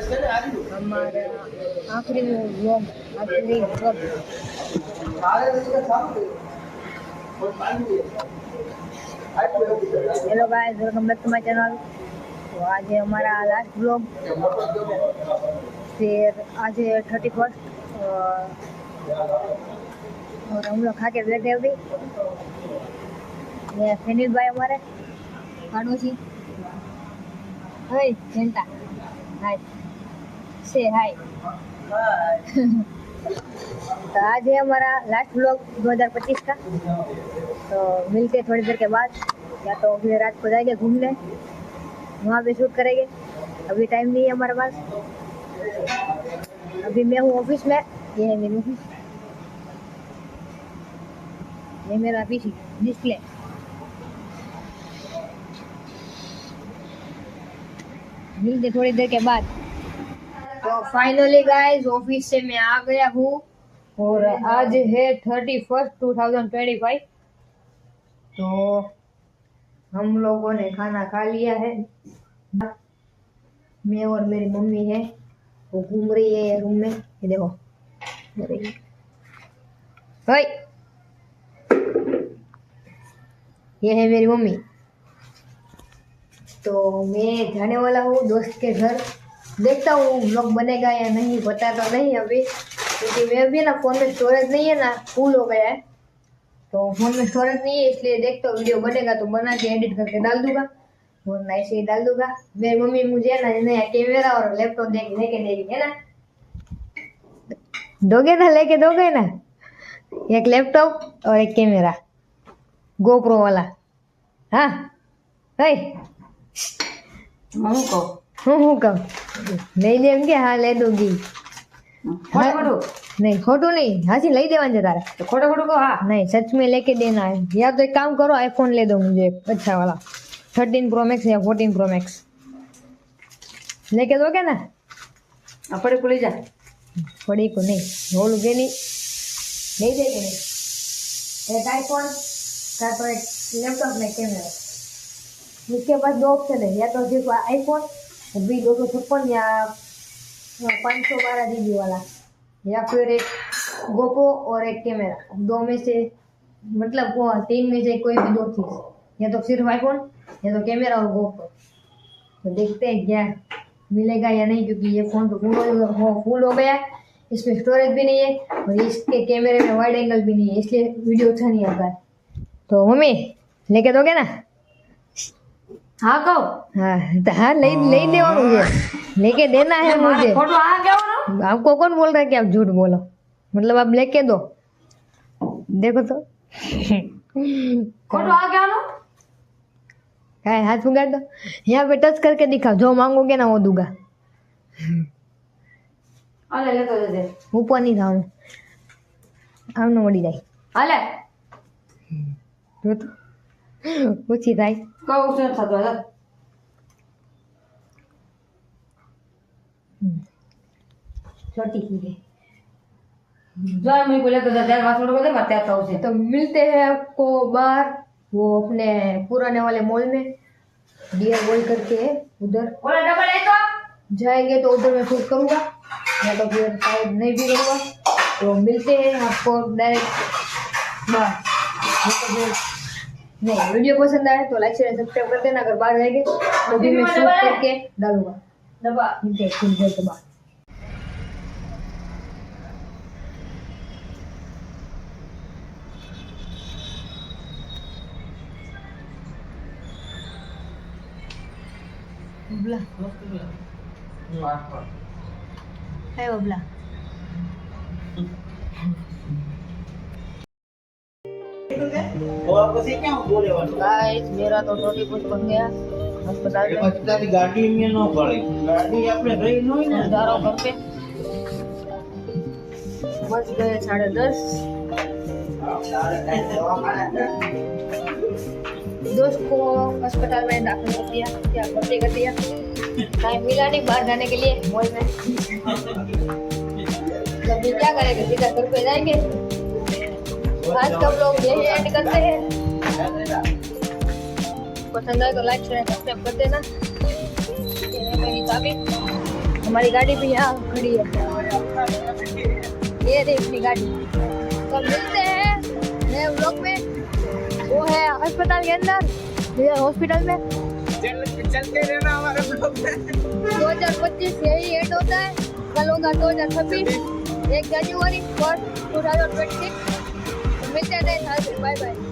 हमारा आखिरी vlog hello guys, welcome back to my channel. तो आज है हमारा लास्ट व्लॉग। फिर आज है 31st और हम लोग खा के बैठे अभी। ये सुनील भाई हमारे पड़ोसी। हाय जनता, हाय से हाय। तो आज है हमारा लास्ट व्लॉग 2025 का। तो मिलते थोड़ी देर के बाद, या तो फिर रात को जाएंगे घूमने, वहाँ पे शूट करेंगे। अभी टाइम नहीं है हमारे पास। अभी मैं हूँ ऑफिस में। ये है मेरी ऑफिस, ये मेरा पीसी डिस्प्ले। मिलते थोड़ी देर के बाद। तो फाइनली गाइस, ऑफिस से मैं आ गया हूँ और आज है 31st 2025। तो हम लोगों ने खाना खा लिया है। मैं और मेरी मम्मी है, वो घूम रही है रूम में। ये देखो, ओए, ये है मेरी मम्मी। तो मैं जाने वाला हूँ दोस्त के घर। देखता हूँ व्लॉग बनेगा या नहीं, पता तो नहीं अभी, क्योंकि मैं भी ना फ़ोन में स्टोरेज नहीं है ना, फुल हो गया है। तो फोन में स्टोरेज नहीं है, इसलिए देखता हूँ वीडियो बनेगा तो बना के एडिट करके डाल दूंगा, वरना ऐसे ही डाल दूंगा। मेरी मम्मी मुझे ना नया कैमरा और लैपटॉप लेके देगी, है ना? दोगे ना? लेके दोगे ना? एक लैपटॉप और एक कैमरा गोप्रो वाला। हाँ હું કહું હું કહું લઈ દેમ કે? હા લઈ દઉંगी। ખોટું ખોટું नहीं खोटू नहीं, हाजी लई देवान है तारा। तो खोटो खोटो को हाँ नहीं, सच में लेके देना है। या तो एक काम करो, आईफोन ले दो मुझे अच्छा वाला, 13 प्रो मैक्स या 14 प्रो मैक्स लेके दोगे ना? अपने को ले जा पड़ी को नहीं, बोल के नहीं देंगे। नहीं एक आईफोन का तो एक लैपटॉप में कैमरा। इसके पास दो ऑप्शन है, या तो सिर्फ आईफोन अभी 256 या 512 GB वाला, या फिर एक गोप्रो और एक कैमरा। दो में से मतलब वो 3 में से कोई भी दो चीज, या तो सिर्फ आईफोन या तो कैमरा और गोप्रो। तो देखते हैं क्या मिलेगा या नहीं, क्योंकि ये फोन तो फुल हो गया है, इसमें स्टोरेज भी नहीं है और इसके कैमरे में वाइड एंगल भी नहीं है, इसलिए वीडियो अच्छा नहीं आता है। तो मम्मी लेके दोगे ना? हाँ कहो हाँ तो हाँ ले देवा मुझे, लेके देना है मुझे। खोटो हाँ क्या हो आपको कौन बोल रहा है कि आप झूठ बोलो? मतलब आप लेके दो। देखो तो खोटो हाँ क्या हो है, हाथ पकड़ दो, यहाँ पे टच करके दिखाओ, जो मांगोगे ना वो दूंगा। अले ले तो दे ऊपर नहीं था આમ ન મળી જાય। अले જો તો ઓછી થાય। કહું છે થતો હતો छोटी सी है। जो मैं को ले तो दे वासुड़ को दे मत आता उसे तो मिलते हैं आपको बाहर, वो अपने पुराने वाले मॉल में, डियर बॉय करके है उधर। बोला डबल है तो जाएंगे तो उधर मैं शूट करूँगा, या तो फिर शायद नहीं भी करूँगा। तो मिलते हैं आपको डायरेक्ट बाहर। नहीं, वीडियो पसंद आए तो लाइक शेयर सब्सक्राइब कर देना। अगर बाहर जाएंगे तो भी मैं शूट करके डालूंगा। डब्बा मिलते हैं कुछ देर के बाद। बबला है, बबला गाइस, मेरा तो छोटी कुछ बन गया अस्पताल में। तारी गाड़ी में न पड़ी, गाड़ी आपने रही नहीं ना। जा रहा हूँ घर पे। बज गए 10:30। दोस्त को अस्पताल में दाखिल कर दिया, क्या भर्ती कर दिया। टाइम मिला नहीं बाहर जाने के लिए मॉल में। अभी क्या करेंगे, सीधा घर पे जाएंगे। आज का व्लॉग यही एंड करते हैं। पसंद आए तो लाइक शेयर सब्सक्राइब कर देना। ये है मेरी चाबी। हमारी गाड़ी भी यहाँ खड़ी है, ये देखनी गाड़ी। तो मिलते हैं नए व्लॉग में। वो है अस्पताल के अंदर, ये हॉस्पिटल में। चलते रहना हमारे ब्लॉग में। 2025 यही एंड होता है, कल होगा 2026 1 जनवरी 2026। मिलते हैं नए साल में, बाय बाय।